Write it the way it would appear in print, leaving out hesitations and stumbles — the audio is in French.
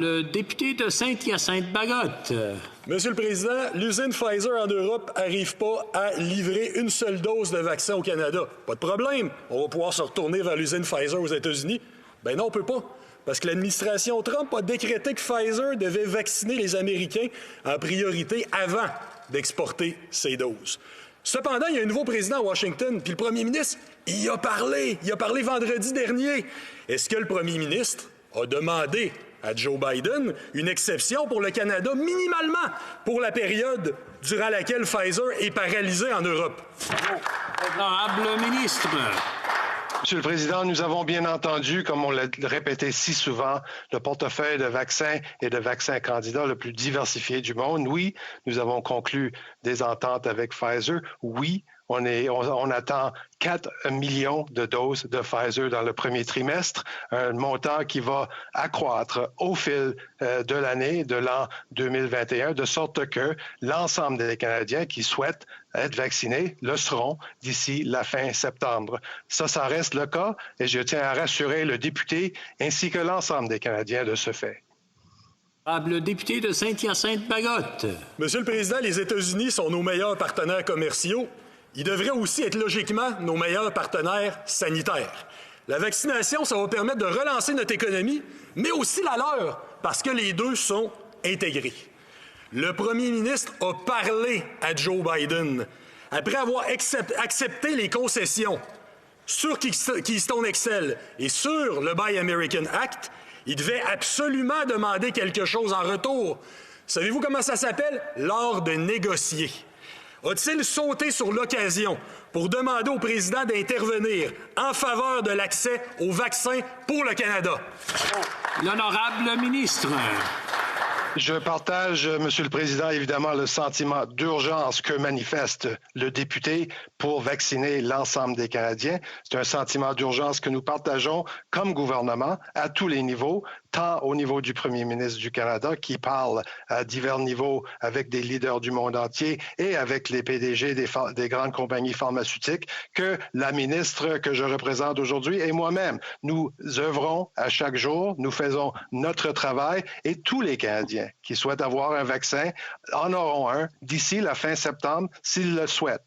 Le député de Saint-Hyacinthe-Bagotte. Monsieur le Président, l'usine Pfizer en Europe n'arrive pas à livrer une seule dose de vaccin au Canada. Pas de problème. On va pouvoir se retourner vers l'usine Pfizer aux États-Unis. Ben non, on peut pas. Parce que l'administration Trump a décrété que Pfizer devait vacciner les Américains en priorité avant d'exporter ces doses. Cependant, il y a un nouveau président à Washington, puis le premier ministre, il a parlé vendredi dernier. Est-ce que le premier ministre a demandé à Joe Biden une exception pour le Canada, minimalement pour la période durant laquelle Pfizer est paralysé en Europe? Honorable ministre. Monsieur le Président, nous avons bien entendu, comme on l'a répété si souvent, le portefeuille de vaccins et de vaccins candidats le plus diversifié du monde. Oui, nous avons conclu des ententes avec Pfizer. Oui, on attend 4 millions de doses de Pfizer dans le premier trimestre, un montant qui va accroître au fil de l'année, de l'an 2021, de sorte que l'ensemble des Canadiens qui souhaitent être vaccinés le seront d'ici la fin septembre. Ça reste le cas et je tiens à rassurer le député ainsi que l'ensemble des Canadiens de ce fait. Le député de Saint-Hyacinthe-Bagotte. Monsieur le Président, les États-Unis sont nos meilleurs partenaires commerciaux. Ils devraient aussi être logiquement nos meilleurs partenaires sanitaires. La vaccination, ça va permettre de relancer notre économie, mais aussi la leur, parce que les deux sont intégrés. Le premier ministre a parlé à Joe Biden après avoir accepté les concessions sur Keystone XL et sur le Buy American Act. Il devait absolument demander quelque chose en retour. Savez-vous comment ça s'appelle? L'art de négocier. A-t-il sauté sur l'occasion pour demander au président d'intervenir en faveur de l'accès aux vaccins pour le Canada? L'honorable ministre. Je partage, Monsieur le Président, évidemment, le sentiment d'urgence que manifeste le député pour vacciner l'ensemble des Canadiens. C'est un sentiment d'urgence que nous partageons comme gouvernement à tous les niveaux, tant au niveau du premier ministre du Canada qui parle à divers niveaux avec des leaders du monde entier et avec les PDG des grandes compagnies pharmaceutiques, que la ministre que je représente aujourd'hui et moi-même. Nous œuvrons à chaque jour, nous faisons notre travail et tous les Canadiens qui souhaitent avoir un vaccin en auront un d'ici la fin septembre s'ils le souhaitent.